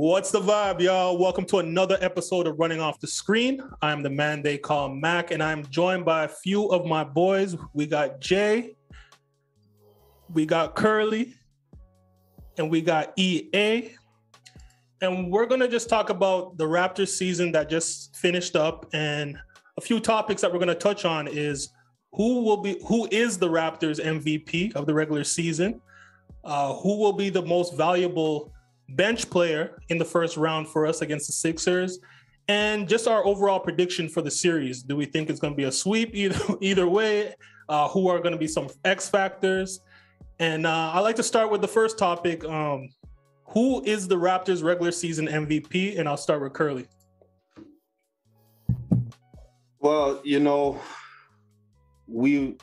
What's the vibe, y'all? Welcome to another episode of Running Off the Screen. I'm the man they call Mac, and I'm joined by a few of my boys. We got Jay, we got Curly, and we got EA. And we're going to just talk about the Raptors season that just finished up, and a few topics that we're going to touch on is who is the Raptors MVP of the regular season? Who will be the most valuable bench player in the first round for us against the Sixers, and just our overall prediction for the series. Do we think it's going to be a sweep either way? Who are going to be some X factors? And I'd like to start with the first topic. Who is the Raptors regular season MVP? And I'll start with Curly. Well, we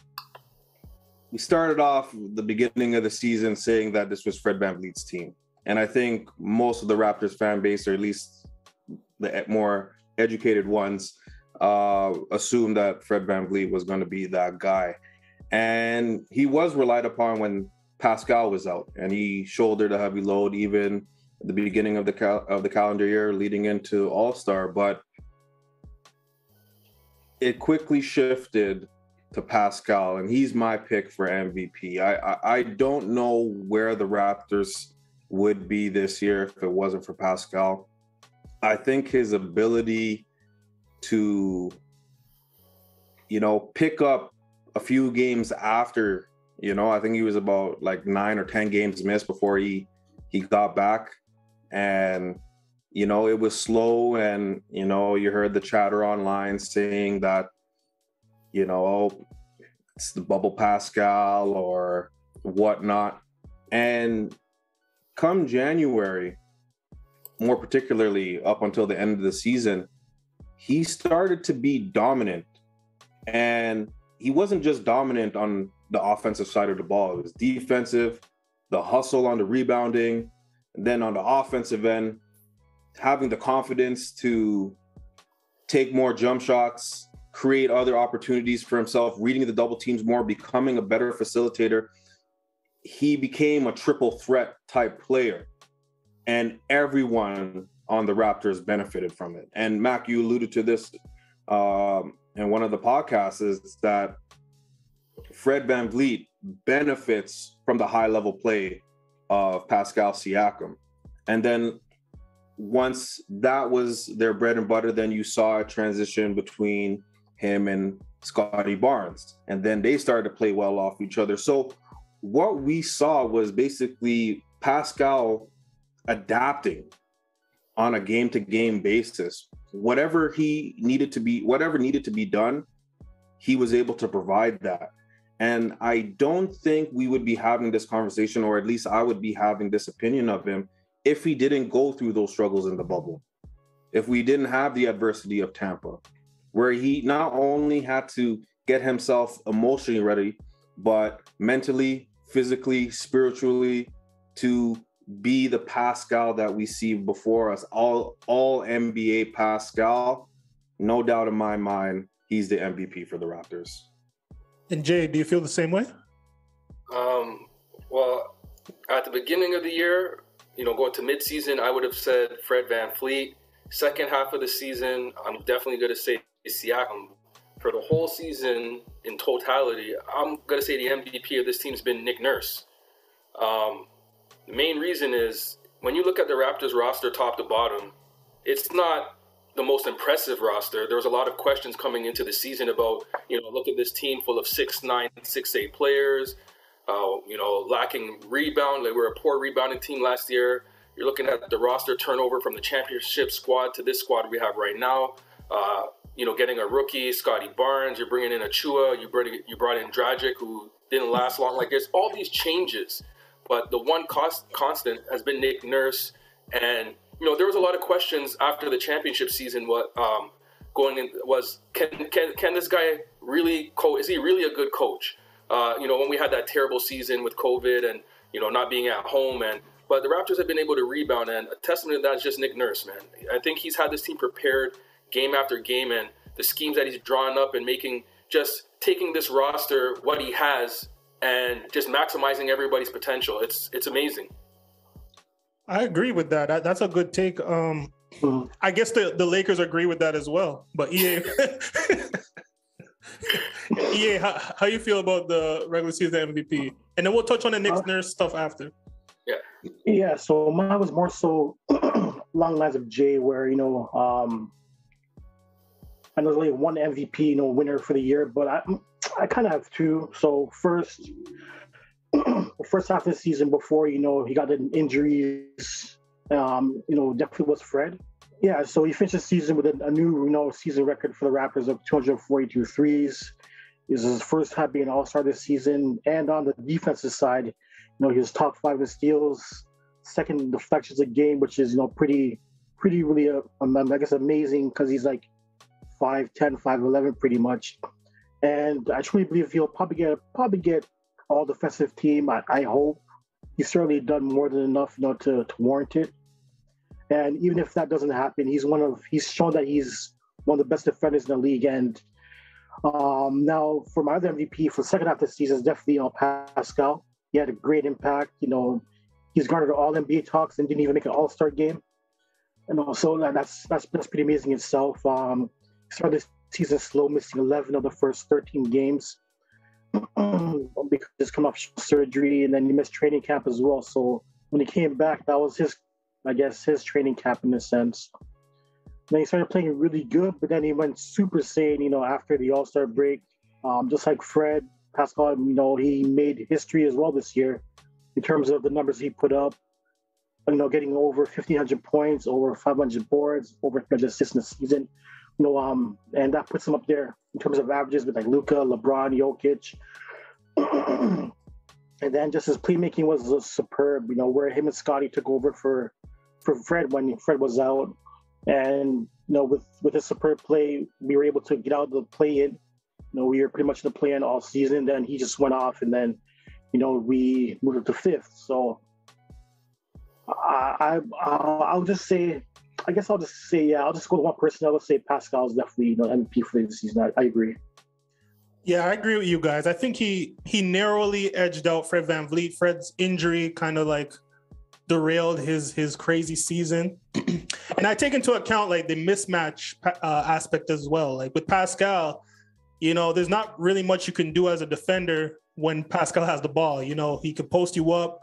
started off the beginning of the season saying that this was Fred VanVleet's team. And I think most of the Raptors fan base, or at least the more educated ones, assumed that Fred VanVleet was going to be that guy. And he was relied upon when Pascal was out, and he shouldered a heavy load even at the beginning of the calendar year leading into All-Star. But it quickly shifted to Pascal, and he's my pick for MVP. I don't know where the Raptors would be this year if it wasn't for Pascal. I think his ability to, pick up a few games after, I think he was about like 9 or 10 games missed before he got back. And, it was slow, and, you heard the chatter online saying that, it's the bubble Pascal or whatnot. And come January, more particularly up until the end of the season, he started to be dominant. And he wasn't just dominant on the offensive side of the ball. It was defensive, the hustle on the rebounding, and then on the offensive end, having the confidence to take more jump shots, create other opportunities for himself, reading the double teams more, becoming a better facilitator. He became a triple threat type player, and everyone on the Raptors benefited from it. And Mac, you alluded to this in one of the podcasts, is that Fred VanVleet benefits from the high level play of Pascal Siakam. And then once that was their bread and butter, then you saw a transition between him and Scotty Barnes. And then they started to play well off each other. So what we saw was basically Pascal adapting on a game-to-game basis. Whatever needed to be done, he was able to provide that. And I don't think we would be having this conversation, or at least I would be having this opinion of him, if he didn't go through those struggles in the bubble. If we didn't have the adversity of Tampa, where he not only had to get himself emotionally ready, but mentally, physically, spiritually, to be the Pascal that we see before us, all NBA Pascal. No doubt in my mind, he's the MVP for the Raptors. And Jay, do you feel the same way? Well, at the beginning of the year, going to midseason, I would have said Fred VanVleet. Second half of the season, I'm definitely going to say Siakam. For the whole season in totality, I'm going to say the MVP of this team has been Nick Nurse. The main reason is when you look at the Raptors roster top to bottom, it's not the most impressive roster. There was a lot of questions coming into the season about, look at this team full of 6'9", 6'8" players, lacking rebound. Like, we're a poor rebounding team last year. You're looking at the roster turnover from the championship squad to this squad we have right now. Getting a rookie, Scotty Barnes, you're bringing in Achua, you brought in Dragic, who didn't last long. Like, there's all these changes, but the one constant has been Nick Nurse. And there was a lot of questions after the championship season. Can this guy really coach? Is he really a good coach? When we had that terrible season with COVID and not being at home, but the Raptors have been able to rebound, and a testament to that is just Nick Nurse, man. I think he's had this team prepared game after game, and the schemes that he's drawn up and taking this roster, what he has, and just maximizing everybody's potential. It's amazing. I agree with that. That's a good take. I guess the Lakers agree with that as well. But EA, EA, how you feel about the regular season MVP? And then we'll touch on the Knicks Nurse stuff after. Yeah. So mine was more so along the lines of Jay, where I know there's only one MVP, winner for the year, but I kind of have two. So first, the first half of the season before he got injuries, definitely was Fred. Yeah, so he finished the season with a new season record for the Raptors of 242 threes. It was his first time being an All-Star this season, and on the defensive side, he was top 5 in steals, second in deflections a game, which is pretty really I guess amazing because he's like 5'10", 5'11", pretty much. And I truly believe he'll probably get all defensive team. I hope. He's certainly done more than enough, to warrant it. And even if that doesn't happen, he's shown that he's one of the best defenders in the league. And now for my other MVP for the second half of the season is definitely Pascal. He had a great impact. He's garnered all NBA talks and didn't even make an All-Star game. And also that's pretty amazing itself. He started the season slow, missing 11 of the first 13 games because he's come off surgery, and then he missed training camp as well. So when he came back, that was his training camp in a sense. Then he started playing really good, but then he went Super Saiyan, after the All-Star break. Just like Fred, Pascal, he made history as well this year in terms of the numbers he put up. Getting over 1,500 points, over 500 boards, over 300 assists in the season. And that puts him up there in terms of averages with like Luka, LeBron, Jokic. And then just his playmaking was superb, where him and Scotty took over for Fred when Fred was out. And, with his superb play, we were able to get out of the play-in. We were pretty much in the play-in all season. Then he just went off, and then, we moved up to 5th. So I'll just say, I'll just go to one person. I'll say Pascal is definitely MVP for the season. I agree. Yeah, I agree with you guys. I think he narrowly edged out Fred VanVleet. Fred's injury kind of like derailed his crazy season. And I take into account like the mismatch aspect as well. Like with Pascal, there's not really much you can do as a defender when Pascal has the ball. He can post you up.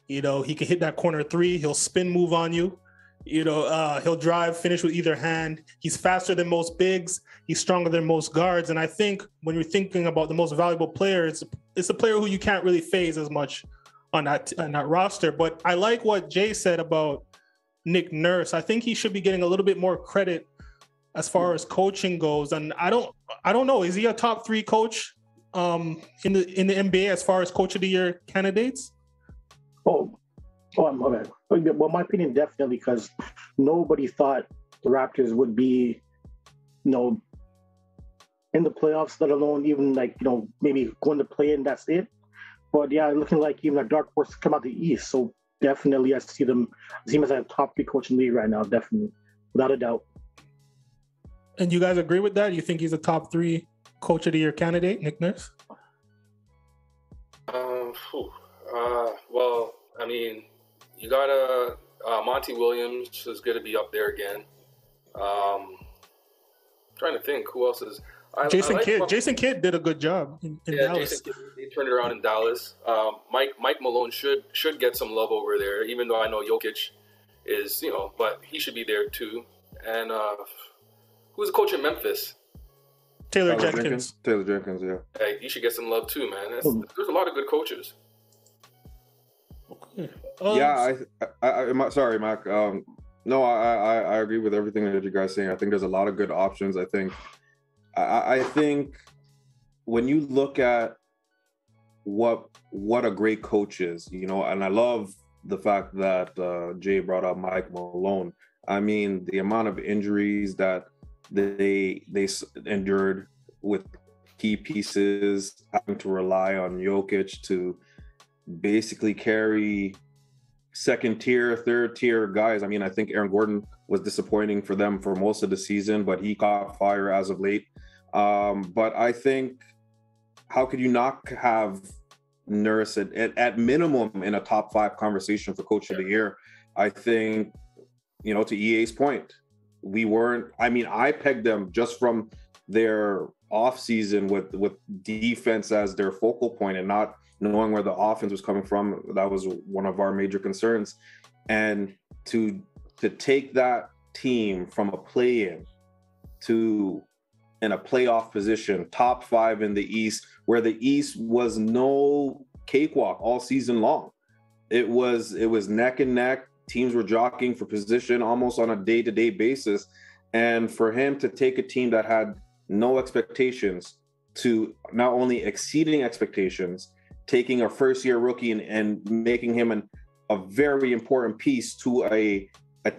He can hit that corner 3. He'll spin move on you. He'll drive, finish with either hand. He's faster than most bigs. He's stronger than most guards. And I think when you're thinking about the most valuable player, it's a player who you can't really phase as much on that roster. But I like what Jay said about Nick Nurse. I think he should be getting a little bit more credit as far as coaching goes. And I don't know. Is he a top 3 coach in the NBA as far as coach of the year candidates? Okay. Well, my opinion, definitely, because nobody thought the Raptors would be, in the playoffs, let alone even maybe going to play in. That's it. But yeah, looking like even a dark horse to come out the East. So definitely, I see him as a top 3 coach in the league right now. Definitely, without a doubt. And you guys agree with that? You think he's a top 3 coach of the year candidate, Nick Nurse? Well, I mean, you got Monty Williams is going to be up there again. Trying to think who else is. Jason Kidd. Jason Kidd did a good job in Dallas. Jason Kidd, he turned it around in Dallas. Mike Malone should get some love over there, even though I know Jokic is, but he should be there too. And who's the coach in Memphis? Taylor Jenkins. Taylor Jenkins, yeah. Hey, he should get some love too, man. There's a lot of good coaches. Okay. Sorry, Mac. No, I agree with everything that you guys are saying. I think there's a lot of good options. I think when you look at what a great coach is, and I love the fact that Jay brought up Mike Malone. I mean, the amount of injuries that they endured with key pieces, having to rely on Jokic to basically carry second tier, third tier guys. I mean, I think Aaron Gordon was disappointing for them for most of the season, but he caught fire as of late. But I think, how could you not have Nurse at minimum in a top 5 conversation for coach of the year? I think, to EA's point, I pegged them just from their off season with defense as their focal point and not knowing where the offense was coming from. That was one of our major concerns. And to take that team from a play-in to in a playoff position, top 5 in the East, where the East was no cakewalk all season long. It was neck and neck. Teams were jockeying for position almost on a day-to-day basis. And for him to take a team that had no expectations to not only exceeding expectations, taking a first-year rookie and making him a very important piece to a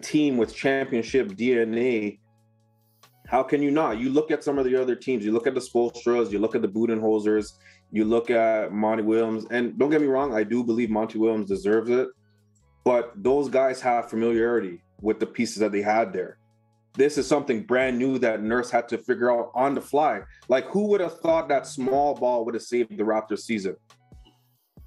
team with championship DNA, how can you not? You look at some of the other teams. You look at the Spoelstras, you look at the Budenholzers, you look at Monty Williams. And don't get me wrong, I do believe Monty Williams deserves it. But those guys have familiarity with the pieces that they had there. This is something brand new that Nurse had to figure out on the fly. Like, who would have thought that small ball would have saved the Raptors season?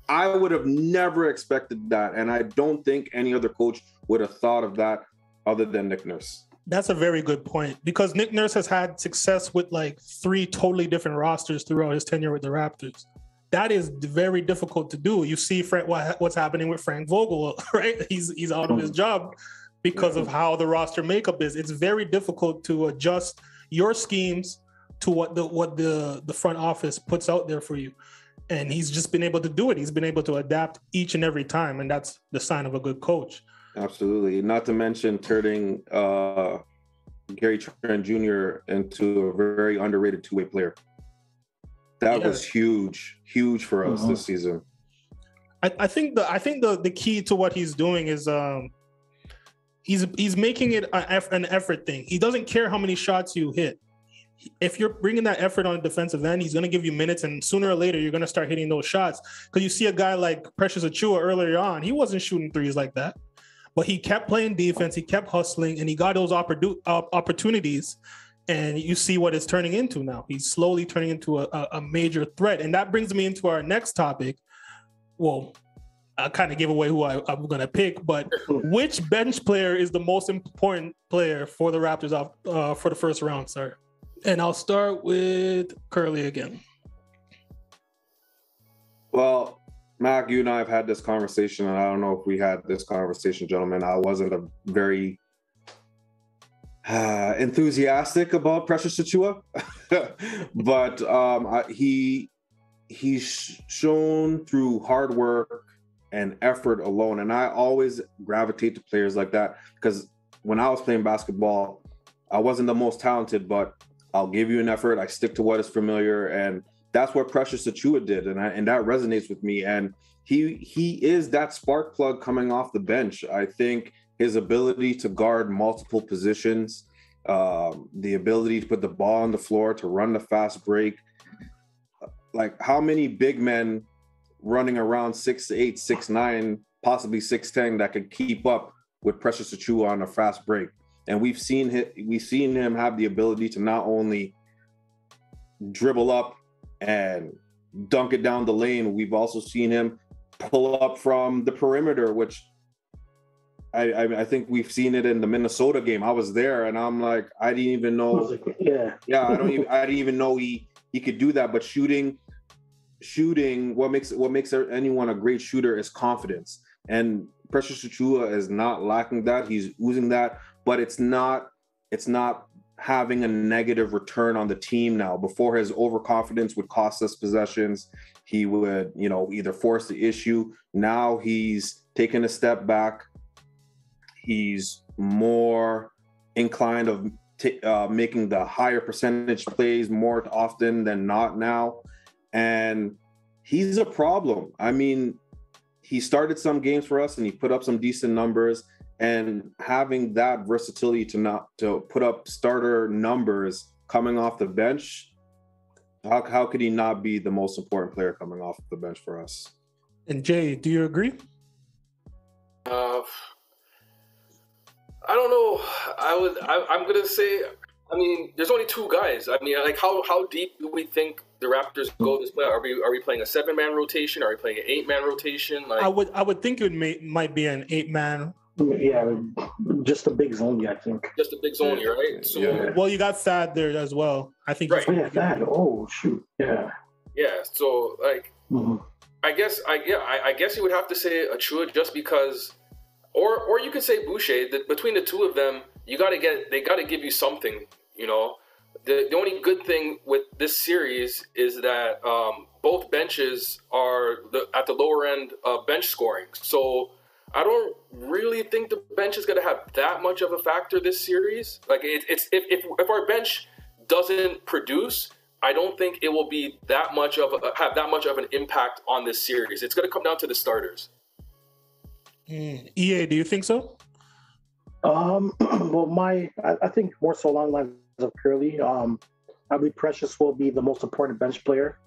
I would have never expected that. And I don't think any other coach would have thought of that other than Nick Nurse. That's a very good point, because Nick Nurse has had success with like 3 totally different rosters throughout his tenure with the Raptors. That is very difficult to do. You see what's happening with Frank Vogel, right? He's out of his job because of how the roster makeup is. It's very difficult to adjust your schemes to what the front office puts out there for you. And he's just been able to do it. He's been able to adapt each and every time, and that's the sign of a good coach. Absolutely. Not to mention turning Gary Trent Jr. into a very underrated two-way player. That was huge for us this season. I think the key to what he's doing is he's making it an effort thing. He doesn't care how many shots you hit. If you're bringing that effort on the defensive end, he's going to give you minutes, and sooner or later you're going to start hitting those shots. Because you see a guy like Precious Achiuwa earlier on, he wasn't shooting threes like that, but he kept playing defense, he kept hustling, and he got those opportunities. And you see what it's turning into now. He's slowly turning into a major threat. And that brings me into our next topic. Well, I kind of gave away who I'm going to pick, but which bench player is the most important player for the Raptors for the first round, sir? And I'll start with Curly again. Well, Mac, you and I have had this conversation, and I don't know if we had this conversation, gentlemen. I wasn't a very enthusiastic about Precious Achiuwa, but he's shown through hard work and effort alone, and I always gravitate to players like that, because when I was playing basketball, I wasn't the most talented, but I'll give you an effort. I stick to what is familiar, and that's what Precious Achiuwa did, and that resonates with me. And he is that spark plug coming off the bench. I think his ability to guard multiple positions, the ability to put the ball on the floor, to run the fast break. Like, how many big men running around 6'8", 6'9", possibly 6'10" that could keep up with Precious Achiuwa on a fast break? And we've seen him have the ability to not only dribble up and dunk it down the lane, we've also seen him pull up from the perimeter, which I think we've seen it in the Minnesota game. I was there, and I'm like, I didn't even know. I didn't even know he could do that. But shooting, what makes anyone a great shooter is confidence. And Precious Achiuwa is not lacking that. He's oozing that, but it's not having a negative return on the team now. Before, his overconfidence would cost us possessions. He would, either force the issue. Now he's taken a step back. He's more inclined of making the higher percentage plays more often than not now. And he's a problem. I mean, he started some games for us and he put up some decent numbers, and having that versatility to put up starter numbers coming off the bench, how could he not be the most important player coming off the bench for us? And Jay, do you agree? I don't know. I'm gonna say, I mean, there's only 2 guys. I mean, like, how deep do we think the Raptors go this play? Are we playing a 7-man rotation? Are we playing an 8-man rotation? Like, I would think it might be an 8-man Yeah, just a big zone, I think. Just a big zone, right? So, Yeah. Well, you got Thad there as well. I think. Right. Oh, yeah, that. Oh, shoot. Yeah. yeah. So, like, Mhm. I guess you would have to say Achua just because, or you could say Boucher. That between the two of them, they got to give you something. You know, the only good thing with this series is that both benches are at the lower end of bench scoring. So I don't really think the bench is going to have that much of a factor this series. Like if our bench doesn't produce, I don't think it will be have that much of an impact on this series. It's going to come down to the starters. EA, do you think so? Well, I think more so along the lines of Curly. I believe Precious will be the most important bench player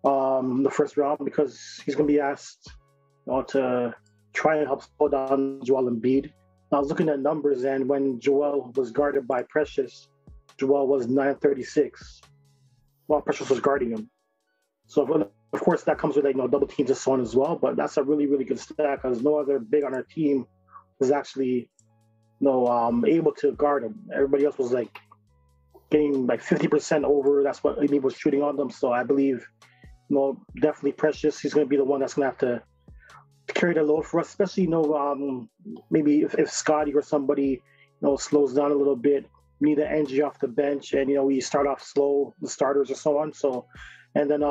in the first round because he's going to be asked to try and help slow down Joel Embiid. I was looking at numbers, and when Joel was guarded by Precious, Joel was 936 while Precious was guarding him. So, of course, that comes with double teams and so on as well. But that's a really, really good stat because no other big on our team was actually able to guard him. Everybody else was getting 50% over. That's what he was shooting on them. So I believe, definitely Precious. He's going to be the one that's going to have to carry the load for us, especially maybe if Scotty or somebody slows down a little bit. We need the energy off the bench, and we start off slow, the starters or so on. So, and then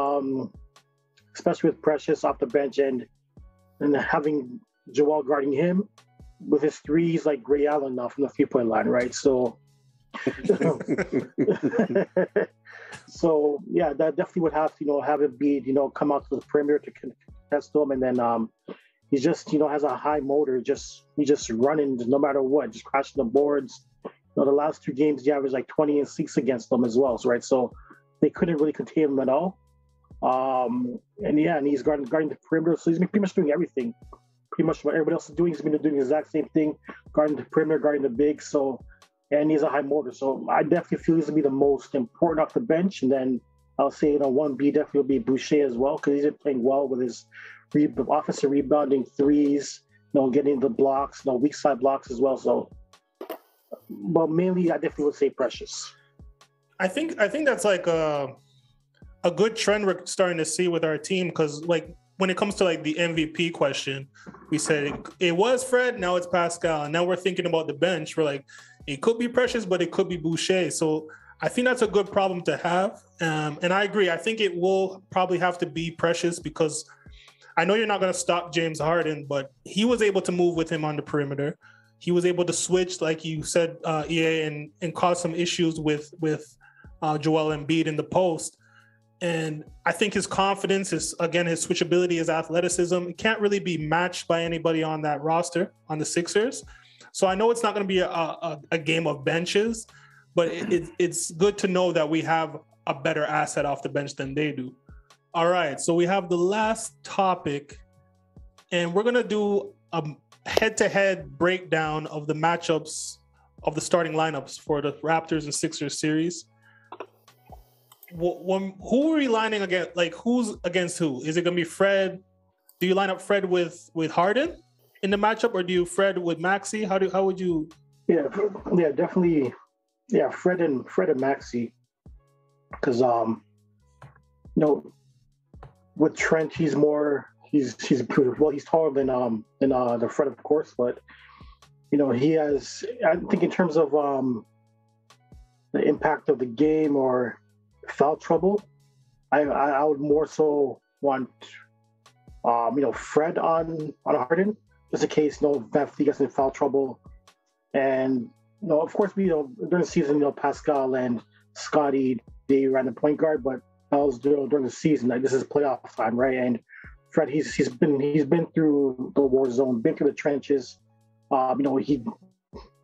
especially with Precious off the bench and having Joel guarding him with his threes like Ray Allen now from the 3-point line, right? So, so yeah, that definitely would have to have it be come out to the perimeter to contest him, and then he just has a high motor. He just running no matter what, just crashing the boards. The last 2 games he averaged 20 and 6 against them as well, right? So they couldn't really contain him at all. And he's guarding the perimeter, so he's been pretty much doing everything. Pretty much what everybody else is doing, he's been doing the exact same thing, guarding the perimeter, guarding the big. So, and he's a high motor, so I definitely feel he's gonna be the most important off the bench. And then I'll say 1B definitely will be Boucher as well because he's been playing well with his offensive rebounding threes, getting the blocks, weak side blocks as well. So, but mainly I definitely would say Precious. I think that's a good trend we're starting to see with our team because when it comes to the MVP question, we said it was Fred, now it's Pascal, and now we're thinking about the bench. We're like, it could be Precious, but it could be Boucher. So I think that's a good problem to have. And I agree. I think it will probably have to be Precious because I know you're not going to stop James Harden, but he was able to move with him on the perimeter. He was able to switch, like you said, EA, and cause some issues with Joel Embiid in the post. And I think his confidence, his switchability, his athleticism, it can't really be matched by anybody on that roster, on the Sixers. So I know it's not going to be a game of benches, but it's good to know that we have a better asset off the bench than they do. All right, so we have the last topic, and we're going to do a head-to-head breakdown of the matchups of the starting lineups for the Raptors and Sixers series. Who are we lining against? Who's against who? Is it going to be Fred? Do you line up Fred with Harden in the matchup, or do you Fred with Maxey? How would you? Yeah, definitely. Yeah, Fred and Maxey, because with Trent, he's taller than the Fred, of course, but he has. I think in terms of the impact of the game or foul trouble, I would more so want Fred on Harden, just in case Van Fleet gets in foul trouble, and of course during the season Pascal and Scotty, they ran the point guard, but that was during the season. This is playoff time, right? And Fred, he's been through the war zone, been through the trenches.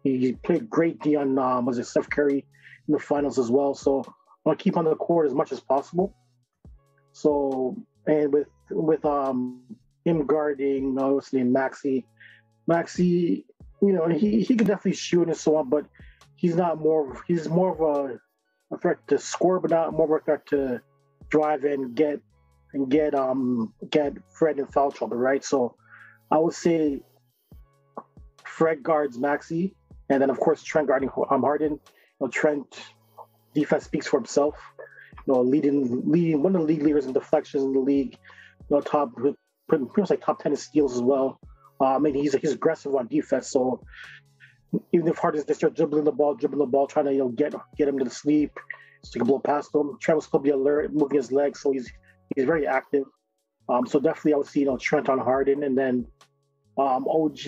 He played great D on was it Steph Curry in the finals as well. So I want to keep on the court as much as possible. So and with him guarding what's his name, Maxey, he can definitely shoot and so on, but he's more of a threat to score, but not more of a threat to drive and get Fred in foul trouble, right? So I would say Fred guards Maxey, and then of course Trent guarding Harden. You know, Trent defense speaks for himself. You know, leading one of the league leaders in deflections in the league. You know, pretty much like top 10 in steals as well. I mean, he's aggressive on defense. So even if Harden's just dribbling the ball, trying to get him to the sleep, so he can blow past him. Trent will still be alert, moving his legs, so he's very active. So definitely, I would see Trent on Harden, and then OG.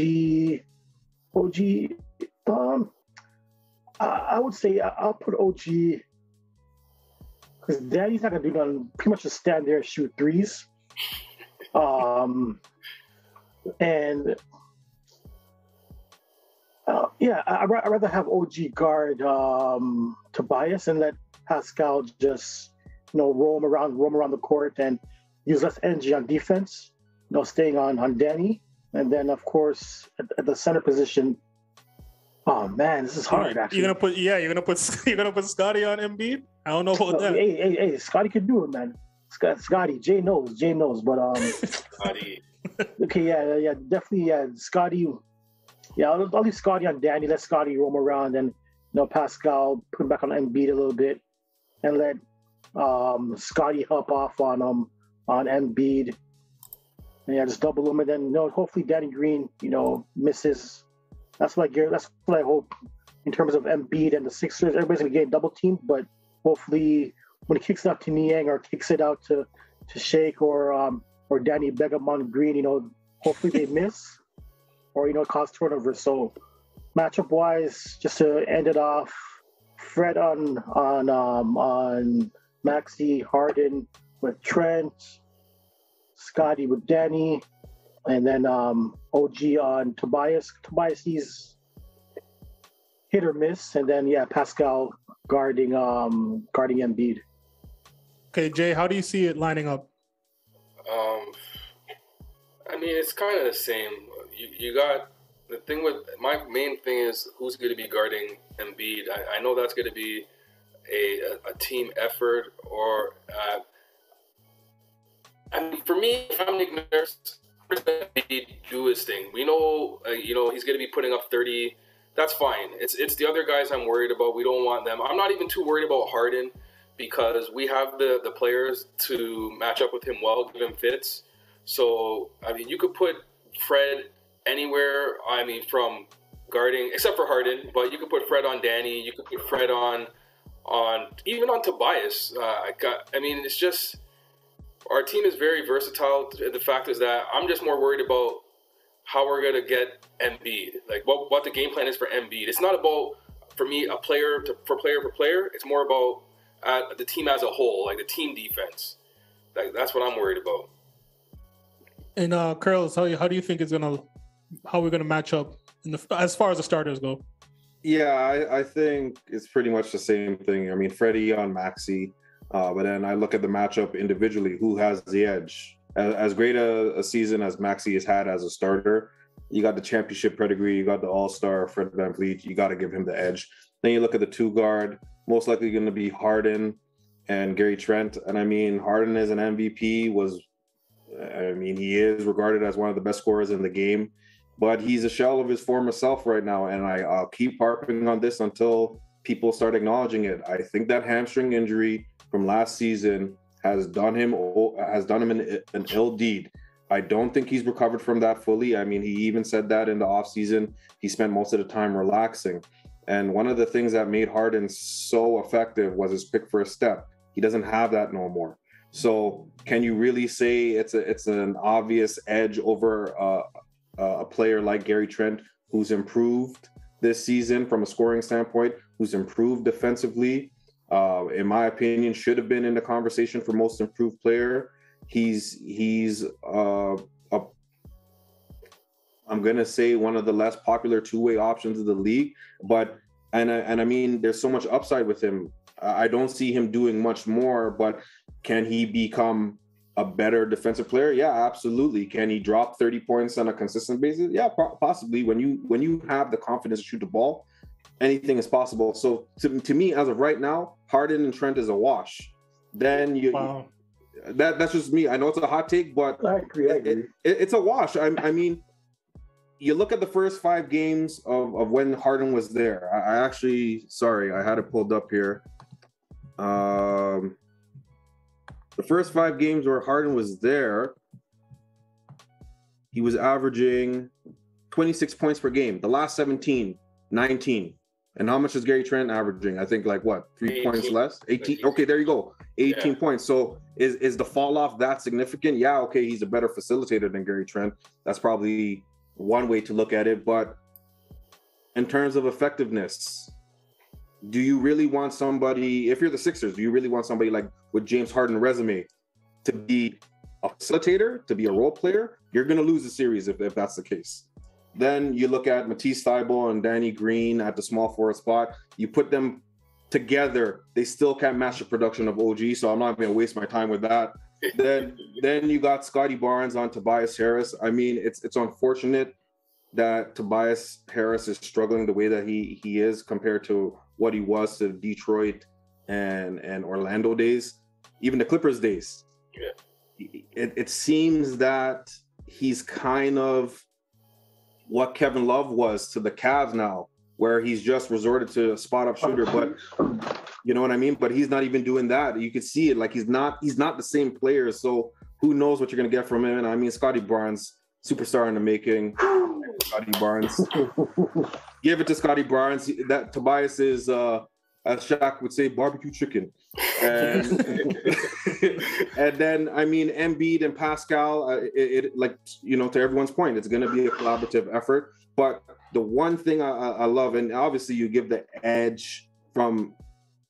I would say I'll put OG because Danny's not gonna do nothing. Pretty much just stand there and shoot threes. And I'd rather have OG guard Tobias and let Pascal just roam around the court and use less energy on defense. Staying on Danny, and then of course at the center position. Oh man, this is hard. Actually, you're gonna put Scotty on Embiid. I don't know about that. Hey, Scotty can do it, man. Scotty, Jay knows, but Scotty. Okay, yeah, definitely, Scotty. Yeah, I'll leave Scotty on Danny. Let Scotty roam around, and Pascal put him back on Embiid a little bit, and let Scotty hop off on Embiid. And just double him, and then hopefully Danny Green, misses. That's what I hope in terms of Embiid and the Sixers. Everybody's gonna get double teamed, but hopefully when he kicks it out to Niang or kicks it out to Shake or Danny Begum on Green, hopefully they miss or cause turnovers. So matchup wise, just to end it off, Fred on Maxey, Harden with Trent, Scotty with Danny, and then OG on Tobias. Tobias, he's hit or miss, and then Pascal guarding Embiid. Okay, Jay, how do you see it lining up? I mean, it's kind of the same. You got the thing with my main thing is who's going to be guarding Embiid. I know that's going to be a team effort, or I mean, for me, if I'm Nick Nurse, Embiid do his thing. We know, he's going to be putting up 30. That's fine. It's the other guys I'm worried about. We don't want them. I'm not even too worried about Harden because we have the players to match up with him well, give him fits. So, I mean, you could put Fred anywhere, from guarding, except for Harden, but you could put Fred on Danny. You could put Fred on even on Tobias. It's just, our team is very versatile. The fact is that I'm just more worried about how we're going to get Embiid, like what the game plan is for Embiid. It's not about, for me, a player for player. It's more about the team as a whole, like the team defense. Like, that's what I'm worried about. And Curls, how do you think how we're gonna match up as far as the starters go? Yeah, I think it's pretty much the same thing. I mean, Freddie on Maxey, but then I look at the matchup individually. Who has the edge? As great a season as Maxey has had as a starter, you got the championship pedigree, you got the all-star Fred VanVleet. You got to give him the edge. Then you look at the two guard, most likely going to be Harden and Gary Trent. And I mean, Harden is an MVP. He is regarded as one of the best scorers in the game, but he's a shell of his former self right now. And I'll keep harping on this until people start acknowledging it. I think that hamstring injury from last season has done him an ill deed. I don't think he's recovered from that fully. I mean, he even said that in the offseason. He spent most of the time relaxing. And one of the things that made Harden so effective was his pick for a step. He doesn't have that no more. So can you really say it's an obvious edge over a player like Gary Trent, who's improved this season from a scoring standpoint, who's improved defensively? In my opinion, should have been in the conversation for most improved player. He's I'm gonna say one of the less popular two-way options of the league, but I mean, there's so much upside with him. I don't see him doing much more, but can he become a better defensive player? Yeah, absolutely. Can he drop 30 points on a consistent basis? Yeah, possibly. When you have the confidence to shoot the ball, anything is possible. So to me, as of right now, Harden and Trent is a wash. Then Wow. That's just me. I know it's a hot take, but I agree. it's a wash. I mean, you look at the first 5 games of when Harden was there. I actually, sorry, I had it pulled up here. The first 5 games where Harden was there, he was averaging 26 points per game. The last 17, 19. And how much is Gary Trent averaging? I think 3 points less? 18. Okay, there you go. 18 points. So is the fall off that significant? Yeah, okay, he's a better facilitator than Gary Trent. That's probably one way to look at it. But in terms of effectiveness, do you really want somebody, if you're the Sixers, do you really want somebody like with James Harden resume to be a facilitator, to be a role player? You're going to lose the series if that's the case. Then you look at Matisse Thybulle and Danny Green at the small forward spot. You put them together, they still can't match the production of OG, so I'm not going to waste my time with that. Then you got Scotty Barnes on Tobias Harris. I mean, it's unfortunate that Tobias Harris is struggling the way that he is compared to what he was to Detroit and Orlando days, even the Clippers days. Yeah. It seems that he's kind of what Kevin Love was to the Cavs now, where he's just resorted to a spot-up shooter, but you know what I mean? But he's not even doing that. You can see it, he's not the same player, so who knows what you're going to get from him. And I mean, Scotty Barnes, superstar in the making. Scotty Barnes. Give it to Scotty Barnes. That Tobias is, as Shaq would say, barbecue chicken. And, and then, I mean, Embiid and Pascal, to everyone's point, it's going to be a collaborative effort. But the one thing I love, and obviously you give the edge from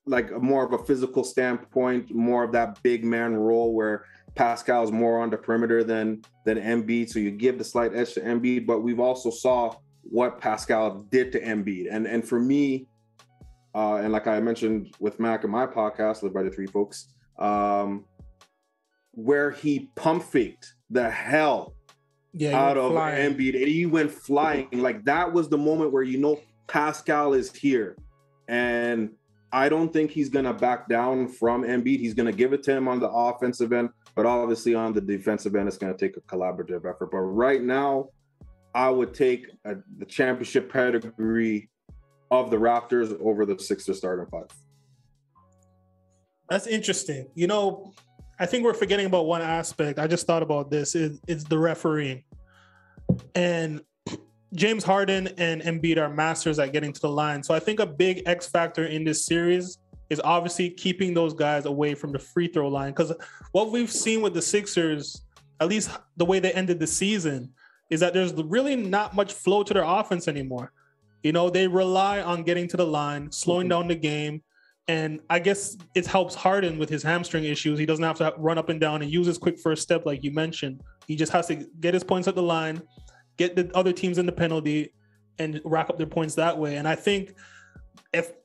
more of a physical standpoint, more of that big man role where Pascal is more on the perimeter than Embiid. So you give the slight edge to Embiid, but we've also saw what Pascal did to Embiid. And for me, and like I mentioned with Mac in my podcast, Live by the Three Folks, where he pump faked the hell out of Embiid, and he went flying. That was the moment where Pascal is here, and I don't think he's gonna back down from Embiid. He's gonna give it to him on the offensive end, but obviously on the defensive end, it's gonna take a collaborative effort. But right now, I would take the championship pedigree of the Raptors over the Sixers starting 5. That's interesting. I think we're forgetting about one aspect. I just thought about this. It's the refereeing. And James Harden and Embiid are masters at getting to the line. So I think a big X factor in this series is obviously keeping those guys away from the free throw line. Because what we've seen with the Sixers, at least the way they ended the season, is that there's really not much flow to their offense anymore. They rely on getting to the line, slowing down the game. And I guess it helps Harden with his hamstring issues. He doesn't have to run up and down and use his quick first step like you mentioned. He just has to get his points at the line, get the other teams in the penalty, and rack up their points that way. And I think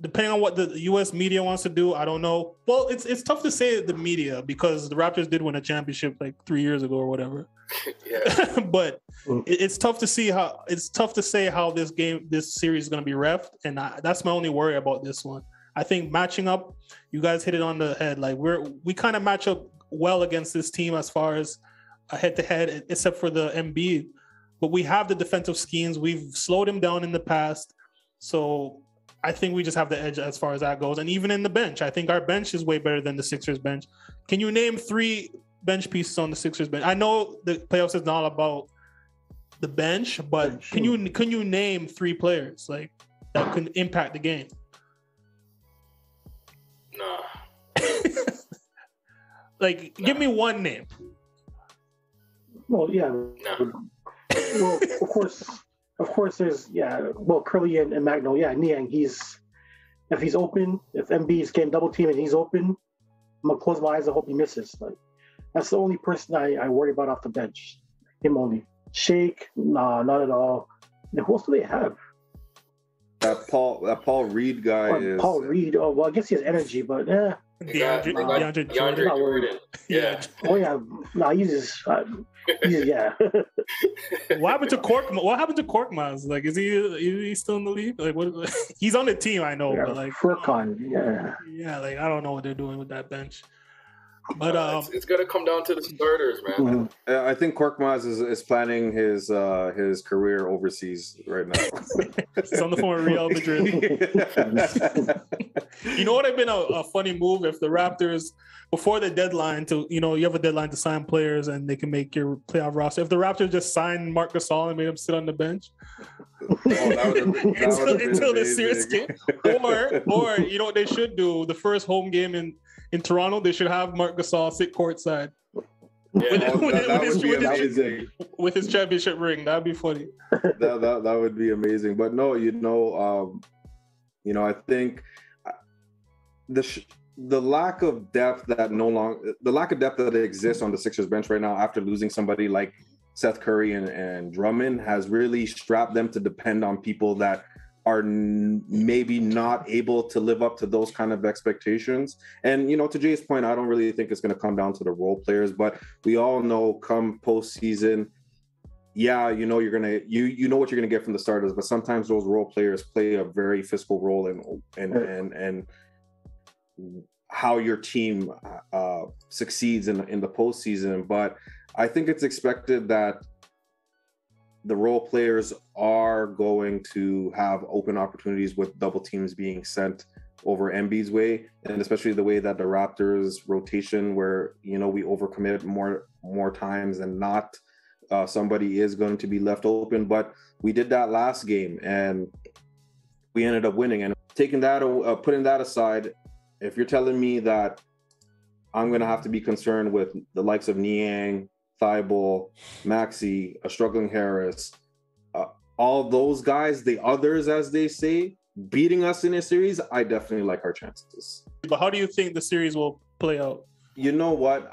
depending on what the U.S. media wants to do, I don't know. Well, it's tough to say the media because the Raptors did win a championship 3 years ago or whatever. Yeah. But it's tough to say how this series is going to be reffed, and that's my only worry about this one. I think matching up, you guys hit it on the head. We kind of match up well against this team as far as a head-to-head, except for the Embiid. But we have the defensive schemes. We've slowed him down in the past. So I think we just have the edge as far as that goes. And even in the bench, I think our bench is way better than the Sixers bench. Can you name 3 bench pieces on the Sixers bench? I know the playoffs is not about the bench, but can you name 3 players that can impact the game? Nah. Give me one name. Well, yeah. Nah. Well, of course, there's Curly and Magno. Yeah, Niang. If he's open, if MB's getting double team and he's open, I'm gonna close my eyes and hope he misses. That's the only person I worry about off the bench. Him only. Shake, nah, not at all. And who else do they have? That Paul Reed guy is Paul Reed. Oh well, I guess he has energy, but yeah. DeAndre Jordan. Yeah. Oh yeah. Nah, he's yeah. What happened to Korkmaz? Is he still in the league? What? He's on the team, I know, but Furkan. Yeah. Yeah, I don't know what they're doing with that bench. But it's gonna come down to the starters, man. I think Korkmaz is planning his career overseas right now. it's on the phone with Real Madrid. You know what would have been a funny move if the Raptors, before the deadline you have a deadline to sign players and they can make your playoff roster. If the Raptors just signed Marc Gasol and made him sit on the bench until the series game, or you know what they should do? The first home game in Toronto, they should have Marc Gasol sit courtside. With his championship ring. That'd be funny. That would be amazing. But no, I think the lack of depth that exists on the Sixers bench right now after losing somebody like Seth Curry and Drummond has really strapped them to depend on people that are maybe not able to live up to those kind of expectations. And, to Jay's point, I don't really think it's going to come down to the role players, but we all know come postseason, you're going to, you know what you're going to get from the starters, but sometimes those role players play a very fiscal role and how your team succeeds in the postseason. But I think it's expected that the role players are going to have open opportunities with double teams being sent over Embiid's way, and especially the way that the Raptors rotation, where we overcommit more times than not, somebody is going to be left open. But we did that last game and we ended up winning. And putting that aside, if you're telling me that I'm going to have to be concerned with the likes of Niang, Thibault, Maxey, a struggling Harris, all those guys, the others, as they say, beating us in a series, I definitely like our chances. But how do you think the series will play out? You know what?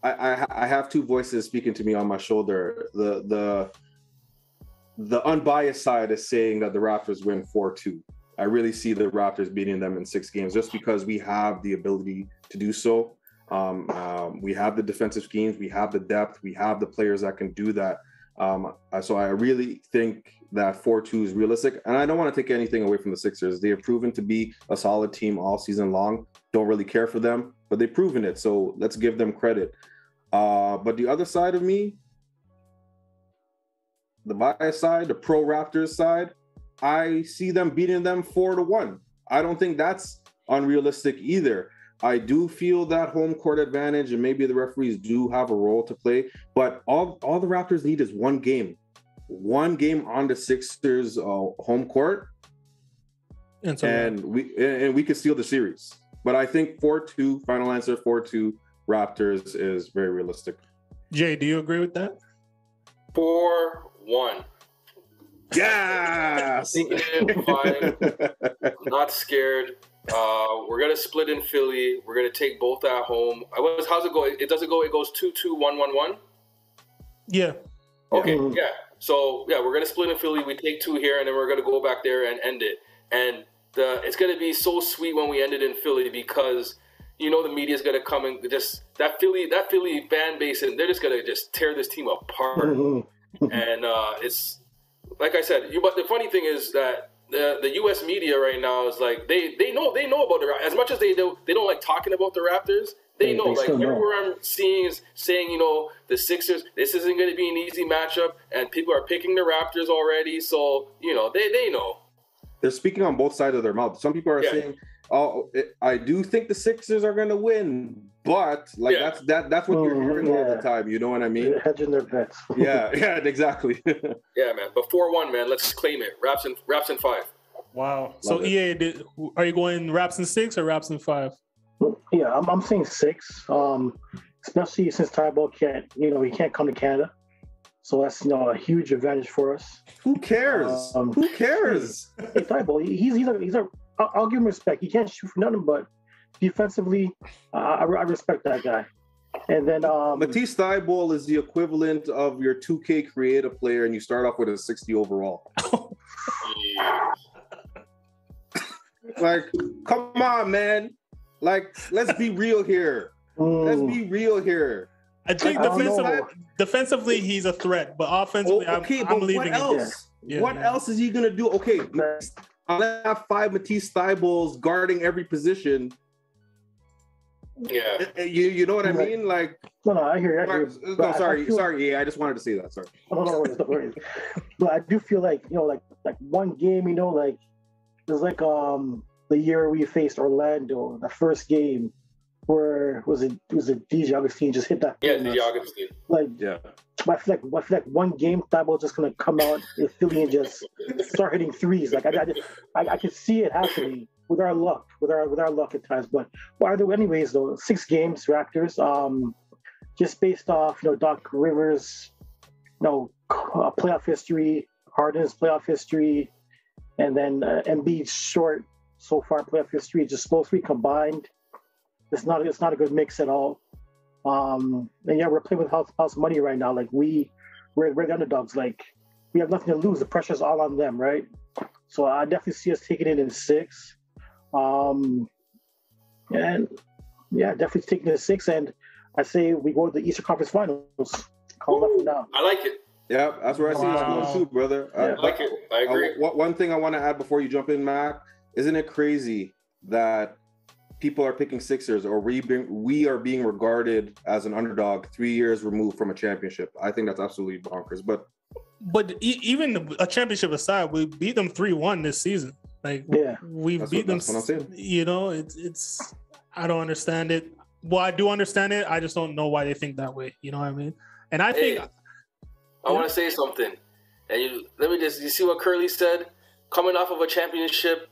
I have two voices speaking to me on my shoulder. The unbiased side is saying that the Raptors win 4-2. I really see the Raptors beating them in 6 games just because we have the ability to do so. We have the defensive schemes, we have the depth, we have the players that can do that. So I really think that 4-2 is realistic. And I don't want to take anything away from the Sixers. They have proven to be a solid team all season long. Don't really care for them, but they've proven it. So let's give them credit. But the other side of me, the bias side, the pro Raptors side, I see them beating them 4-1. I don't think that's unrealistic either. I do feel that home court advantage, and maybe the referees do have a role to play, but all the Raptors need is one game on the Sixers home court, and we could steal the series. But I think 4-2, final answer 4-2 Raptors is very realistic. Jay, do you agree with that? 4-1. Yes. Fine. I'm not scared. We're gonna split in Philly. We're gonna take both at home. How's it go? It goes 2-2, 1-1-1. Yeah. Okay. Yeah. So we're gonna split in Philly. We take 2 here, and then we're gonna go back there and end it. And it's gonna be so sweet when we end it in Philly because the media's gonna come and just that Philly fan base, and they're just gonna just tear this team apart. And it's like I said. But the funny thing is that the U.S. media right now is like they know about the Raptors as much as they don't like talking about the Raptors. They know, like everywhere I'm seeing is saying, the Sixers, this isn't going to be an easy matchup, and people are picking the Raptors already. So they know. They're speaking on both sides of their mouth. Some people are saying, I do think the Sixers are going to win, but that's what you're hearing all the time. You know what I mean? They're hedging their bets. yeah, exactly. Yeah, man. But 4-1, man. Let's claim it. Raps in 5. Wow. So EA, are you going Raps in 6 or Raps in 5? Yeah, I'm saying 6. Especially since Thibault he can't come to Canada. So that's a huge advantage for us. Who cares? Who cares? Hey, Thibault, I'll give him respect. He can't shoot for nothing, but defensively, I respect that guy. And then Matisse Thybulle is the equivalent of your 2K creative player, and you start off with a 60 overall. Like, come on, man. Like, let's be real here. Let's be real here. I think defensively he's a threat, but offensively, I'm leaving him. What else is he gonna do? Okay, I have 5 Matisse Thybulles guarding every position. Yeah. You know what I mean? Like, no, I hear you. no, sorry. Yeah, I just wanted to say that. Sorry. No worries. But I do feel like, like one game, like it's like the year we faced Orlando, the first game where was it DJ Augustine just hit that. Yeah, DJ Augustine. Like, yeah. I feel like one game Thibault's just gonna come out in Philly and just start hitting threes. Like I can see it happening with our luck, at times. But are there anyways though? 6 games, Raptors. Just based off Doc Rivers, playoff history, Harden's playoff history, and then Embiid's short so far playoff history. Just those 3 combined, it's not a good mix at all. And yeah, we're playing with house money right now. Like we're the underdogs. Like we have nothing to lose. The pressure's all on them, right? So I definitely see us taking it in 6. And yeah, definitely taking it in 6. And I say we go to the Eastern Conference Finals. Call it up from now. I like it. Yeah, that's where I see us going too, brother. Yeah. I like it. I agree. One thing I want to add before you jump in, Mac, isn't it crazy that people are picking Sixers, or we are being regarded as an underdog 3 years removed from a championship? I think that's absolutely bonkers. But even a championship aside, we beat them 3-1 this season. Like, we've beat them. That's what I'm saying. It's I don't understand it. Well, I do understand it. I just don't know why they think that way. You know what I mean? And I think I want to say something. And you see what Curly said? Coming off of a championship,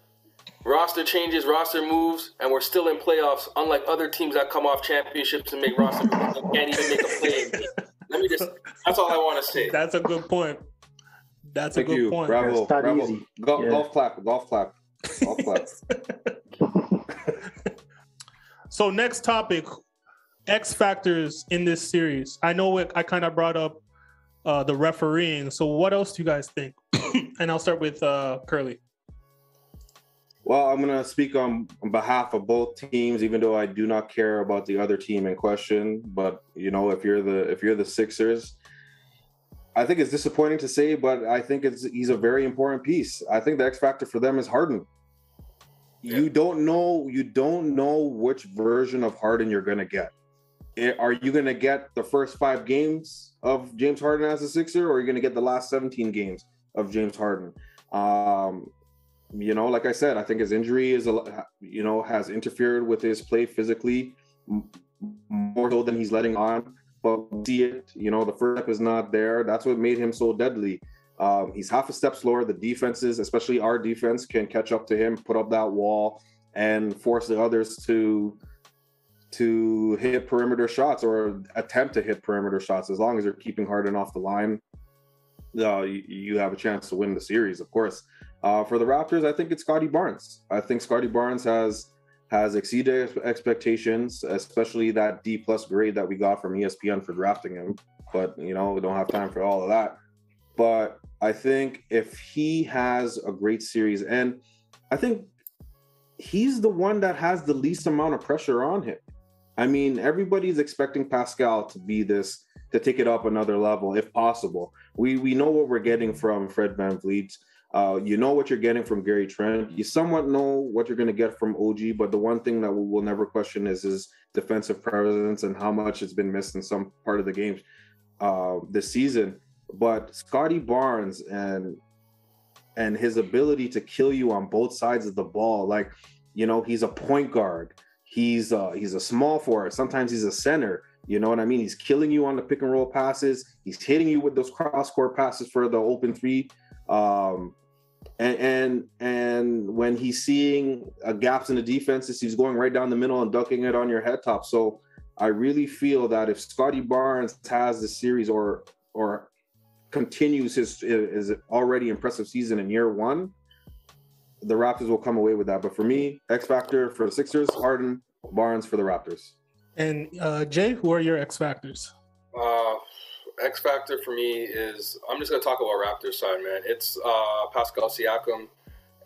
roster changes, roster moves, and we're still in playoffs, unlike other teams that come off championships and make roster moves and can't even make a play. That's all I want to say. That's a good point. That's Thank a good you. point. Bravo. Easy. Golf clap. So next topic, X factors in this series. I know I kind of brought up the refereeing. So what else do you guys think? And I'll start with Curly. Well, I'm going to speak on behalf of both teams, even though I do not care about the other team in question. But if you're the Sixers, I think it's disappointing to say, but I think he's a very important piece. I think the X factor for them is Harden. Yeah. You don't know which version of Harden you're going to get. Are you going to get the first 5 games of James Harden as a Sixer, or are you going to get the last 17 games of James Harden? Like I said, I think his injury has interfered with his play physically more so than he's letting on. But we see it, the first step is not there. That's what made him so deadly. He's half a step slower. The defenses, especially our defense, can catch up to him, put up that wall, and force the others to hit perimeter shots or attempt to hit perimeter shots. As long as you're keeping Harden off the line, you have a chance to win the series, of course. For the Raptors, I think it's Scotty Barnes. I think Scotty Barnes has exceeded expectations, especially that D+ grade that we got from ESPN for drafting him. But, we don't have time for all of that. But I think if he has a great series, and I think he's the one that has the least amount of pressure on him. I mean, everybody's expecting Pascal to take it up another level, if possible. We know what we're getting from Fred VanVleet. You know what you're getting from Gary Trent. You somewhat know what you're going to get from OG, but the one thing that we'll never question is his defensive presence and how much it's been missed in some part of the games this season. But Scotty Barnes and his ability to kill you on both sides of the ball, he's a point guard. He's a small forward. Sometimes he's a center. You know what I mean? He's killing you on the pick and roll passes. He's hitting you with those cross-court passes for the open 3. And when he's seeing gaps in the defenses, he's going right down the middle and ducking it on your head top. So I really feel that if Scotty Barnes has the series or continues his already impressive season in year 1, the Raptors will come away with that. But for me, X factor for the Sixers, Harden, Barnes for the Raptors. And Jay, who are your X factors? X factor for me is, I'm just going to talk about Raptors side, man. It's Pascal Siakam.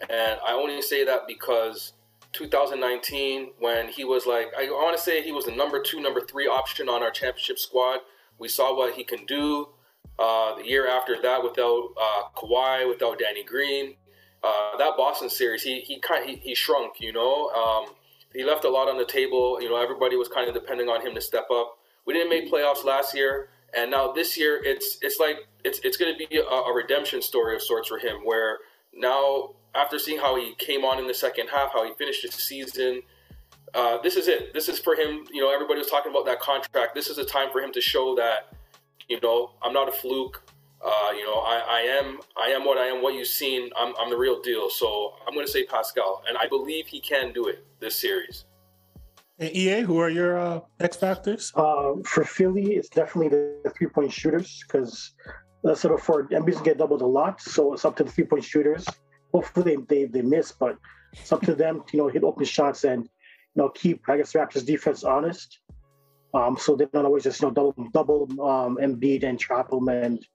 And I only say that because 2019, when he was I want to say he was the number 2, number 3 option on our championship squad. We saw what he can do. The year after that, without Kawhi, without Danny Green, that Boston series, he shrunk, He left a lot on the table. You know, everybody was kind of depending on him to step up. We didn't make playoffs last year, and now this year it's like it's going to be a redemption story of sorts for him. Where now, after seeing how he came on in the second half, how he finished his season, this is it. This is for him. You know, everybody was talking about that contract. This is a time for him to show that, you know, I'm not a fluke. You know, I am what I am. What you've seen, I'm the real deal. So I'm going to say Pascal, and I believe he can do it this series. And EA, who are your X factors? For Philly, it's definitely the 3-point shooters because sort of for Embiid's get doubled a lot, so it's up to the 3-point shooters. Hopefully they miss, but it's up to them to, you know, hit open shots and, you know, keep, I guess, Raptors defense honest. So they don't always just, you know, double Embiid and trap them and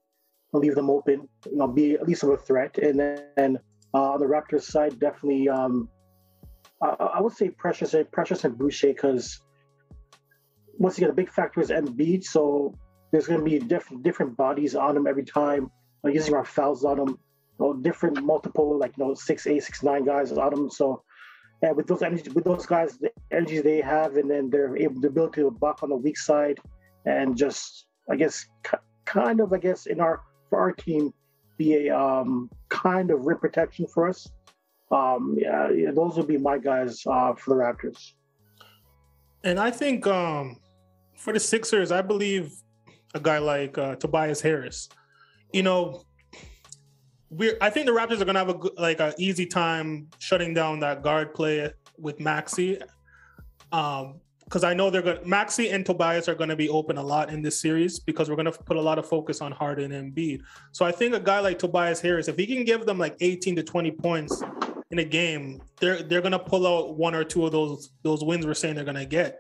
leave them open, you know, be at least of a threat. And then on the Raptors side, definitely, I would say Precious and Boucher, because once again, a big factor is Embiid, so there's going to be different bodies on him every time, using our fouls on him, you know, different multiple, like, you know, 6'8", 6'9" guys on him. So, and with those guys, the energies they have, and then the ability to block on the weak side, and just, I guess, kind of, I guess, for our team, be a kind of rim protection for us. Yeah, those would be my guys for the Raptors. And I think for the Sixers, I believe a guy like Tobias Harris. You know, I think the Raptors are gonna have an easy time shutting down that guard play with Maxey. Because I know Maxey and Tobias are going to be open a lot in this series because we're going to put a lot of focus on Harden and Embiid. So I think a guy like Tobias Harris, if he can give them like 18 to 20 points in a game, they're going to pull out one or two of those wins we're saying they're going to get.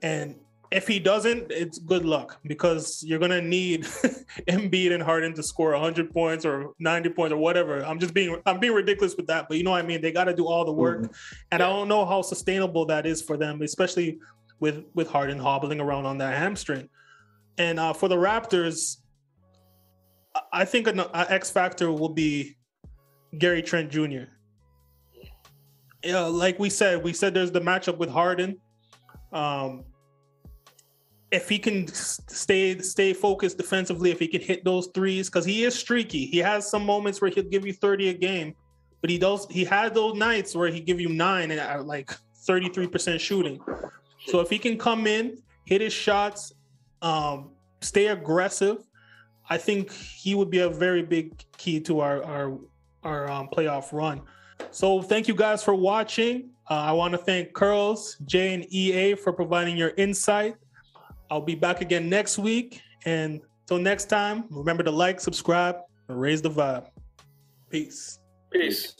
And if he doesn't, it's good luck because you're going to need Embiid and Harden to score 100 points or 90 points or whatever. I'm being ridiculous with that, but you know what I mean? They got to do all the work. Mm-hmm. And I don't know how sustainable that is for them, especially with Harden hobbling around on that hamstring. And for the Raptors, I think an X factor will be Gary Trent Jr. Like we said there's the matchup with Harden. If he can stay focused defensively, if he can hit those threes, because he is streaky. He has some moments where he'll give you 30 a game, but he had those nights where he give you 9 and like 33% shooting. So if he can come in, hit his shots, stay aggressive, I think he would be a very big key to our playoff run. So thank you guys for watching. I want to thank Curls, Jay, and EA for providing your insight. I'll be back again next week. And until next time, remember to like, subscribe, and raise the vibe. Peace. Peace.